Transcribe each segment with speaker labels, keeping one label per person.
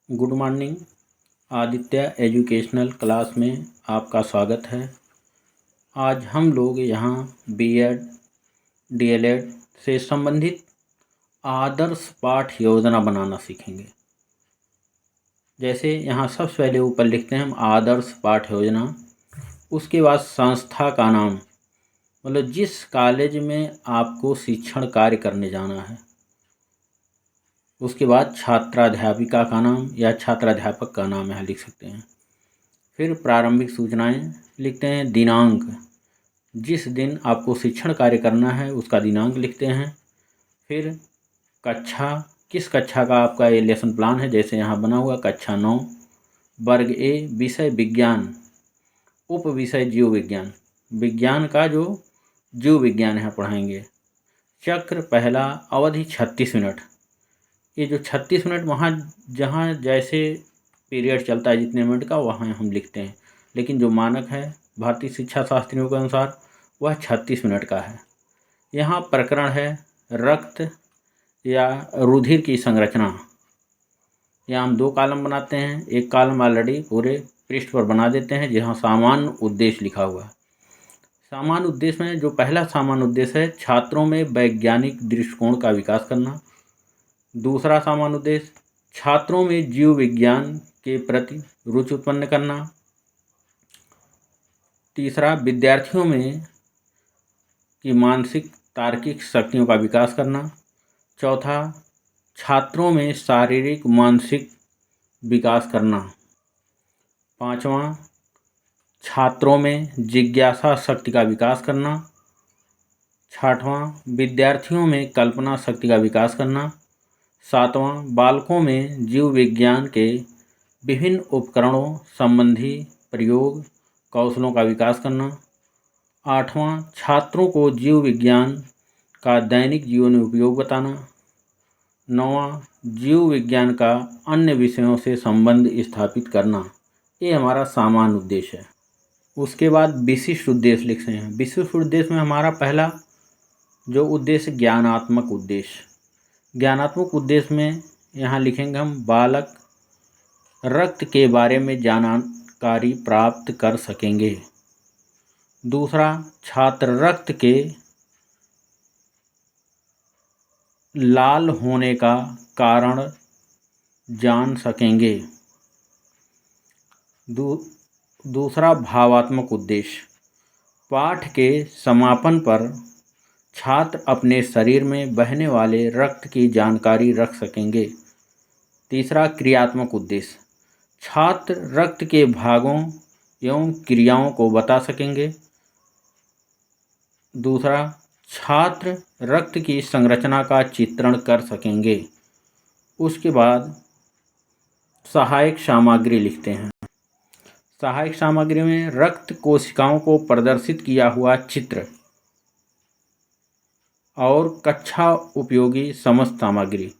Speaker 1: Good morning. Aditya educational class में आपका स्वागत है। आज हम लोग यहाँ बीएड डीएलएड से संबंधित आदर्श पाठ योजना बनाना सीखेंगे। जैसे यहाँ सबसे पहले ऊपर लिखते हैं हम आदर्श पाठ योजना, उसके बाद संस्था का नाम, मतलब जिस कॉलेज में आपको शिक्षण कार्य करने जाना है, उसके बाद छात्राध्यापिका का नाम या छात्राध्यापक का नाम यहाँ लिख सकते हैं। फिर प्रारंभिक सूचनाएं लिखते हैं, दिनांक, जिस दिन आपको शिक्षण कार्य करना है उसका दिनांक लिखते हैं। फिर कक्षा, किस कक्षा का आपका ये लेसन प्लान है, जैसे यहाँ बना हुआ कक्षा 9, वर्ग ए, विषय विज्ञान, उप विषय जीव विज्ञान, विज्ञान का जो जीव विज्ञान है पढ़ाएंगे। चक्र पहला, अवधि 36 मिनट। ये जो 36 मिनट वहाँ जहाँ जैसे पीरियड चलता है जितने मिनट का वहाँ हम लिखते हैं, लेकिन जो मानक है भारतीय शिक्षा शास्त्रियों के अनुसार वह 36 मिनट का है। यहाँ प्रकरण है रक्त या रुधिर की संरचना। यहाँ हम 2 कॉलम बनाते हैं, एक कॉलम ऑलरेडी पूरे पृष्ठ पर बना देते हैं जहाँ सामान्य उद्देश्य लिखा हुआ है। सामान्य उद्देश्य में जो पहला सामान्य उद्देश्य है, छात्रों में वैज्ञानिक दृष्टिकोण का विकास करना। दूसरा सामान्य उद्देश्य, छात्रों में जीव विज्ञान के प्रति रुचि उत्पन्न करना। तीसरा, विद्यार्थियों में की मानसिक तार्किक शक्तियों का विकास करना। चौथा, छात्रों में शारीरिक मानसिक विकास करना। पांचवा, छात्रों में जिज्ञासा शक्ति का विकास करना। छठवां, विद्यार्थियों में कल्पना शक्ति का विकास करना। सातवां, बालकों में जीव विज्ञान के विभिन्न उपकरणों संबंधी प्रयोग कौशलों का विकास करना। आठवां, छात्रों को जीव विज्ञान का दैनिक जीवन में उपयोग बताना। नौवां, जीव विज्ञान का अन्य विषयों से संबंध स्थापित करना। ये हमारा सामान्य उद्देश्य है। उसके बाद विशिष्ट उद्देश्य लिखते हैं। विशिष्ट उद्देश्य में हमारा पहला जो उद्देश्य, ज्ञानात्मक उद्देश्य। ज्ञानात्मक उद्देश्य में यहाँ लिखेंगे हम, बालक रक्त के बारे में जानकारी प्राप्त कर सकेंगे। दूसरा, छात्र रक्त के लाल होने का कारण जान सकेंगे। दूसरा, भावात्मक उद्देश्य, पाठ के समापन पर छात्र अपने शरीर में बहने वाले रक्त की जानकारी रख सकेंगे। तीसरा, क्रियात्मक उद्देश्य, छात्र रक्त के भागों एवं क्रियाओं को बता सकेंगे। दूसरा, छात्र रक्त की संरचना का चित्रण कर सकेंगे। उसके बाद सहायक सामग्री लिखते हैं। सहायक सामग्री में रक्त कोशिकाओं को प्रदर्शित किया हुआ चित्र और कक्षा उपयोगी समस्त सामग्री,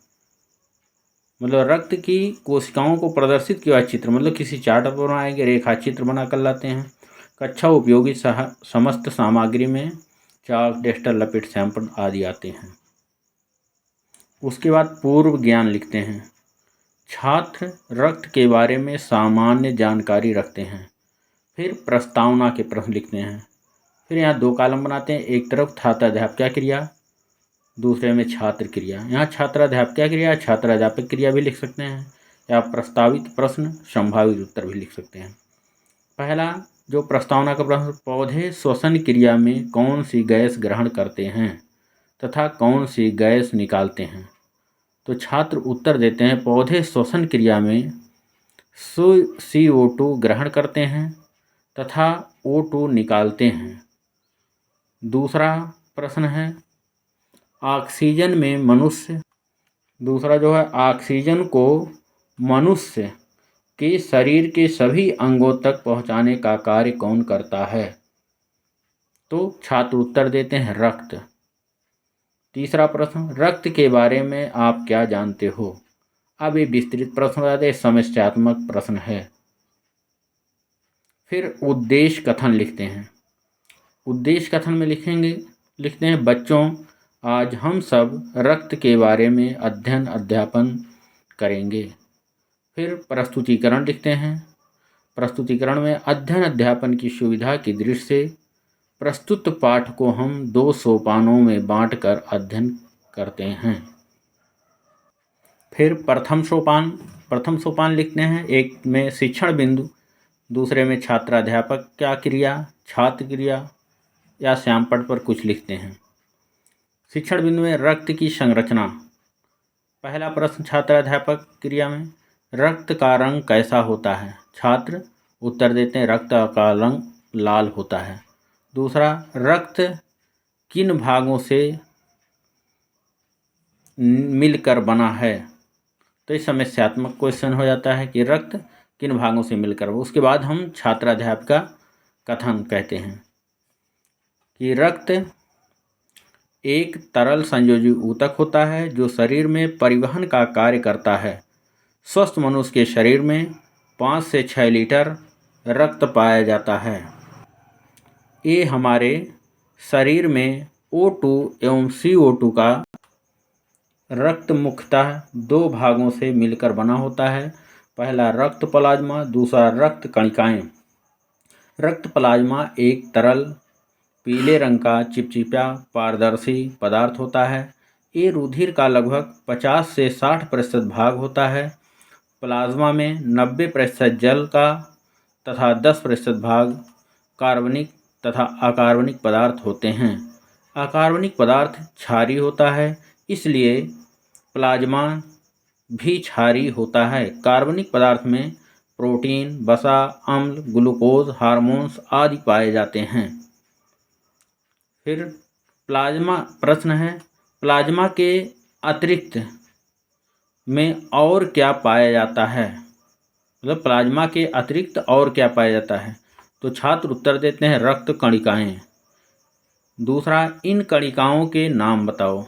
Speaker 1: मतलब रक्त की कोशिकाओं को प्रदर्शित किया चित्र, मतलब किसी चार्ट पर बनाएंगे, रेखा चित्र बना कर लाते हैं। कक्षा उपयोगी समस्त सामग्री में चाक, डस्टर, लपेट, सैंपल आदि आते हैं। उसके बाद पूर्व ज्ञान लिखते हैं। छात्र रक्त के बारे में सामान्य जानकारी रखते हैं। फिर प्रस्तावना के प्रश्न लिखते हैं। फिर यहाँ 2 कॉलम बनाते हैं, एक तरफ छात्राध्यापक क्रिया, दूसरे में छात्र क्रिया। यहाँ छात्राध्यापक क्रिया, छात्राध्यापक क्रिया भी लिख सकते हैं, या प्रस्तावित प्रश्न, संभावित उत्तर भी लिख सकते हैं। पहला जो प्रस्तावना का प्रश्न, पौधे श्वसन क्रिया में कौन सी गैस ग्रहण करते हैं तथा कौन सी गैस निकालते हैं। तो छात्र उत्तर देते हैं, पौधे श्वसन क्रिया में CO2 ग्रहण करते हैं तथा O2 निकालते हैं। दूसरा प्रश्न है, ऑक्सीजन में मनुष्य, दूसरा जो है, ऑक्सीजन को मनुष्य के शरीर के सभी अंगों तक पहुंचाने का कार्य कौन करता है। तो छात्र उत्तर देते हैं, रक्त। तीसरा प्रश्न, रक्त के बारे में आप क्या जानते हो। अब ये विस्तृत प्रश्न बताते हैं, समस्यात्मक प्रश्न है। फिर उद्देश्य कथन लिखते हैं। उद्देश्य कथन में लिखते हैं, बच्चों, आज हम सब रक्त के बारे में अध्ययन अध्यापन करेंगे। फिर प्रस्तुतिकरण लिखते हैं। प्रस्तुतिकरण में अध्ययन अध्यापन की सुविधा की दृष्टि से प्रस्तुत पाठ को हम 2 सोपानों में बांटकर अध्ययन करते हैं। फिर प्रथम सोपान लिखते हैं। एक में शिक्षण बिंदु, दूसरे में छात्राध्यापक क्या क्रिया, छात्र क्रिया या श्यामपट्ट पर कुछ लिखते हैं। शिक्षण बिंदु में रक्त की संरचना। पहला प्रश्न छात्राध्यापक क्रिया में, रक्त का रंग कैसा होता है? छात्र उत्तर देते हैं रक्त का रंग लाल होता है। दूसरा, रक्त किन भागों से मिलकर बना है? तो ये समस्यात्मक क्वेश्चन हो जाता है कि रक्त किन भागों से मिलकर। उसके बाद हम छात्राध्यापक का कथन कहते हैं कि रक्त एक तरल संयोजी ऊतक होता है जो शरीर में परिवहन का कार्य करता है। स्वस्थ मनुष्य के शरीर में 5 से 6 लीटर रक्त पाया जाता है। ये हमारे शरीर में O2 एवं CO2 का रक्त मुख्यतः 2 भागों से मिलकर बना होता है। पहला रक्त प्लाज्मा, दूसरा रक्त कणिकाएं। रक्त प्लाज्मा एक तरल पीले रंग का चिपचिपा पारदर्शी पदार्थ होता है। ये रुधिर का लगभग 50 से 60% भाग होता है। प्लाज्मा में 90% जल का तथा 10% भाग कार्बनिक तथा अकार्बनिक पदार्थ होते हैं। अकार्बनिक पदार्थ क्षारीय होता है, इसलिए प्लाज्मा भी क्षारीय होता है। कार्बनिक पदार्थ में प्रोटीन, वसा, अम्ल, ग्लूकोज, हार्मोन्स आदि पाए जाते हैं। फिर प्रश्न है, प्लाज्मा के अतिरिक्त में और क्या पाया जाता है? मतलब प्लाज्मा के अतिरिक्त और क्या पाया जाता है? तो छात्र उत्तर देते हैं रक्त कणिकाएं। दूसरा, इन कणिकाओं के नाम बताओ।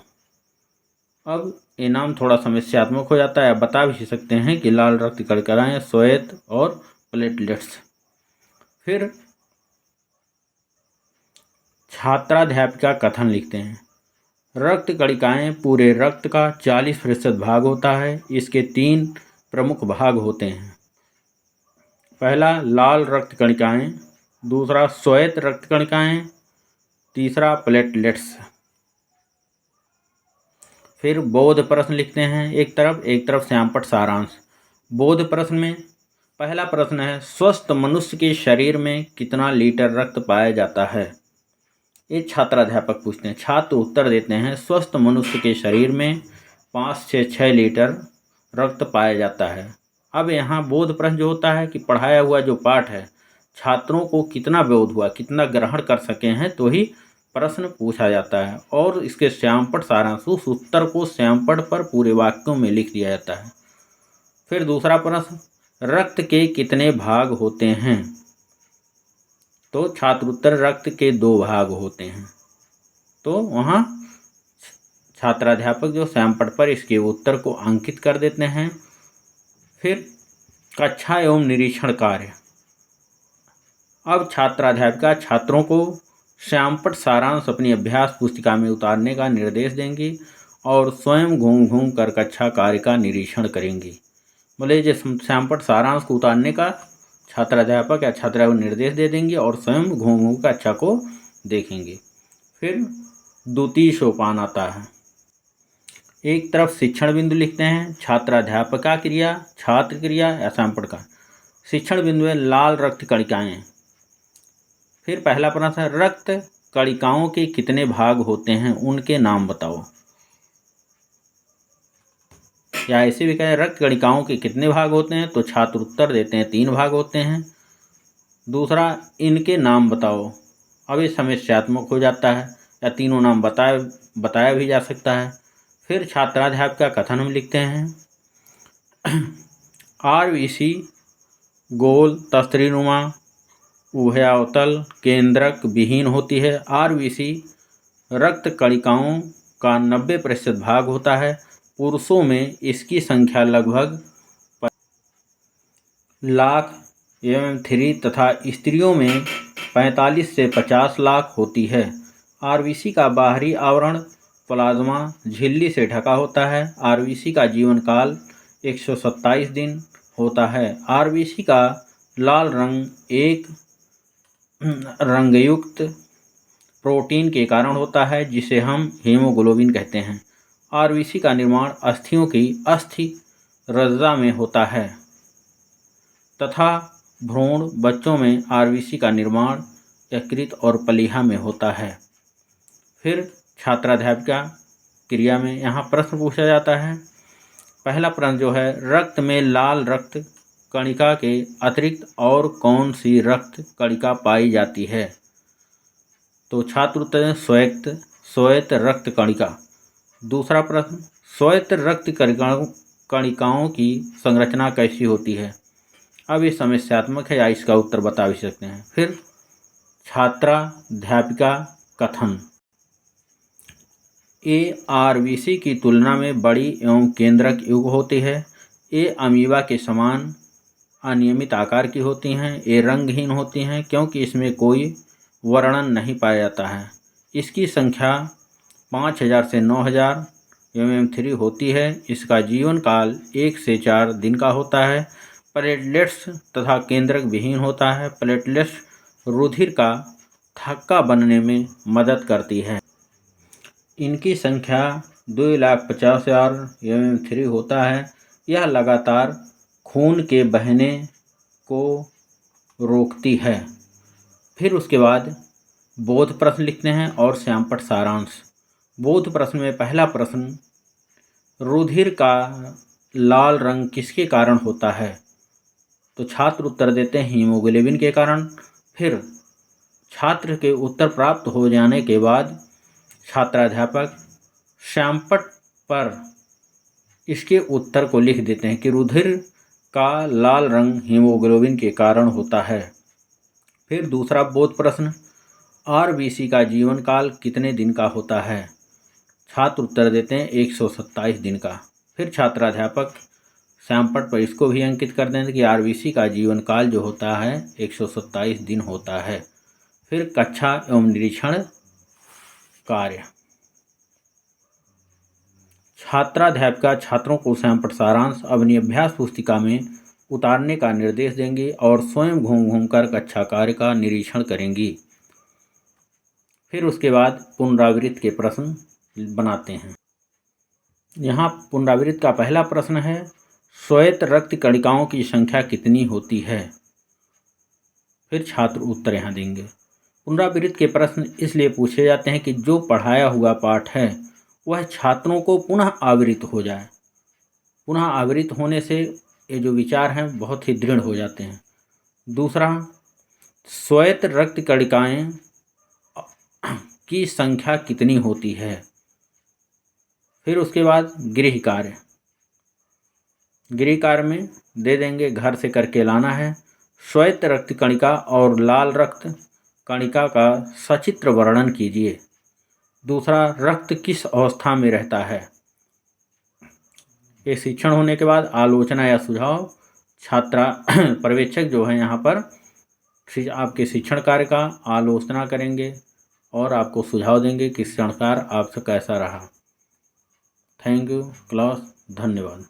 Speaker 1: अब ये नाम थोड़ा समस्यात्मक हो जाता है। बता भी सकते हैं कि लाल रक्त कणिकाएं, श्वेत और प्लेटलेट्स। फिर छात्राध्यापिका कथन लिखते हैं। रक्त कणिकाएं पूरे रक्त का 40% भाग होता है। इसके 3 प्रमुख भाग होते हैं। पहला लाल रक्त कणिकाएं, दूसरा श्वेत रक्त कणिकाएं, तीसरा प्लेटलेट्स। फिर बोध प्रश्न लिखते हैं। एक तरफ श्यामपट्ट सारांश। बोध प्रश्न में पहला प्रश्न है, स्वस्थ मनुष्य के शरीर में कितना लीटर रक्त पाया जाता है? ये छात्राध्यापक पूछते हैं। छात्र उत्तर देते हैं स्वस्थ मनुष्य के शरीर में 5 से 6 लीटर रक्त पाया जाता है। अब यहाँ बोध प्रश्न जो होता है कि पढ़ाया हुआ जो पाठ है छात्रों को कितना बोध हुआ, कितना ग्रहण कर सके हैं, तो ही प्रश्न पूछा जाता है। और इसके श्यामपट्ट सारांश, उस उत्तर को श्यामपट्ट पर पूरे वाक्यों में लिख दिया जाता है। फिर दूसरा प्रश्न, रक्त के कितने भाग होते हैं? तो छात्र उत्तर रक्त के 2 भाग होते हैं। तो वहाँ छात्राध्यापक जो श्यामपट्ट पर इसके उत्तर को अंकित कर देते हैं। फिर कक्षा एवं निरीक्षण कार्य। अब छात्राध्यापिका छात्रों को श्यामपट्ट सारांश अपनी अभ्यास पुस्तिका में उतारने का निर्देश देंगी और स्वयं घूम कर कक्षा कार्य का निरीक्षण करेंगी। बोले जो श्यामपट्ट सारांश को उतारने का छात्राध्यापक या छात्रा को निर्देश दे देंगे और स्वयं घूम कक्षा को देखेंगे। फिर द्वितीय सोपान आता है। एक तरफ शिक्षण बिंदु लिखते हैं, छात्राध्यापका क्रिया, छात्र क्रिया या श्यामपट्ट का। शिक्षण बिंदु है लाल रक्त कणिकाएं। फिर पहला प्रश्न है, रक्त कणिकाओं के कितने भाग होते हैं, उनके नाम बताओ। या ऐसे भी कहें रक्त कणिकाओं के कितने भाग होते हैं, तो छात्र उत्तर देते हैं 3 भाग होते हैं। दूसरा, इनके नाम बताओ। अब ये समस्यात्मक हो जाता है, या तीनों नाम बताया भी जा सकता है। फिर छात्राध्यापिका कथन हम लिखते हैं, RBC गोल, तस्तरीनुमा, उभयावतल, केंद्रक विहीन होती है। RBC रक्त कणिकाओं का 90% भाग होता है। पुरुषों में इसकी संख्या लगभग लाख mm3 तथा स्त्रियों में 45 से 50 लाख होती है। RBC का बाहरी आवरण प्लाज्मा झिल्ली से ढका होता है। RBC का जीवन काल 127 दिन होता है। आरबीसी का लाल रंग एक रंगयुक्त प्रोटीन के कारण होता है जिसे हम हीमोग्लोबिन कहते हैं। आरबीसी का निर्माण अस्थियों की अस्थि रज्जा में होता है तथा भ्रूण बच्चों में आरबीसी का निर्माण यकृत और प्लीहा में होता है। फिर छात्राध्यापिका क्रिया में यहाँ प्रश्न पूछा जाता है। पहला प्रश्न जो है, रक्त में लाल रक्त कणिका के अतिरिक्त और कौन सी रक्त कणिका पाई जाती है? तो छात्र उत्तर दें श्वेत रक्त कणिका। दूसरा प्रश्न, श्वेत रक्त कणिकाओं की संरचना कैसी होती है? अब ये समस्यात्मक है या इसका उत्तर बता भी सकते हैं। फिर छात्राध्यापिका कथन, ए आरबीसी की तुलना में बड़ी एवं केंद्रक युग होती है। ए अमीबा के समान अनियमित आकार की होती हैं। ए रंगहीन होती हैं क्योंकि इसमें कोई वर्णन नहीं पाया जाता है। इसकी संख्या 5000 से 9000 MM3 होती है। इसका जीवन काल 1 से 4 दिन का होता है। प्लेटलेट्स तथा केंद्रक विहीन होता है। प्लेटलेट्स रुधिर का थक्का बनने में मदद करती है। इनकी संख्या 2,50,000 MM3 होता है। यह लगातार खून के बहने को रोकती है। फिर उसके बाद बोध प्रश्न लिखते हैं और श्यामपट्ट सारांश। बोध प्रश्न में पहला प्रश्न, रुधिर का लाल रंग किसके कारण होता है? तो छात्र उत्तर देते हैं हीमोग्लोबिन के कारण। फिर छात्र के उत्तर प्राप्त हो जाने के बाद छात्राध्यापक श्यामपट्ट पर इसके उत्तर को लिख देते हैं कि रुधिर का लाल रंग हीमोग्लोबिन के कारण होता है। फिर दूसरा बोध प्रश्न, आरबीसी का जीवन काल कितने दिन का होता है? छात्र उत्तर देते हैं 127 दिन का। फिर छात्राध्यापक श्यामपट्ट पर इसको भी अंकित कर दें कि आरबीसी का जीवन काल जो होता है 127 दिन होता है। फिर कक्षा एवं निरीक्षण कार्य। छात्राध्यापिका छात्रों को श्यामपट्ट सारांश अपनी अभ्यास पुस्तिका में उतारने का निर्देश देंगी और स्वयं घूम घूमकर कक्षा कार्य का निरीक्षण करेंगी। फिर उसके बाद पुनरावृत्ति के प्रश्न बनाते हैं। यहाँ पुनरावृत्ति का पहला प्रश्न है, श्वेत रक्त कणिकाओं की संख्या कितनी होती है? फिर छात्र उत्तर यहाँ देंगे। पुनरावृत्ति के प्रश्न इसलिए पूछे जाते हैं कि जो पढ़ाया हुआ पाठ है वह छात्रों को पुनः आवृत हो जाए। पुनः आवृत होने से ये जो विचार हैं बहुत ही दृढ़ हो जाते हैं। दूसरा, श्वेत रक्त कणिकाएं की संख्या कितनी होती है? फिर उसके बाद गृह कार्य। गृह कार्य में दे देंगे घर से करके लाना है। श्वेत रक्त कणिका और लाल रक्त कणिका का सचित्र वर्णन कीजिए। दूसरा, रक्त किस अवस्था में रहता है? ये शिक्षण होने के बाद आलोचना या सुझाव छात्रा पर्यवेक्षक जो है यहाँ पर आपके शिक्षण कार्य का आलोचना करेंगे और आपको सुझाव देंगे कि शिक्षण कार्य आपसे कैसा रहा। थैंक यू क्लास, धन्यवाद।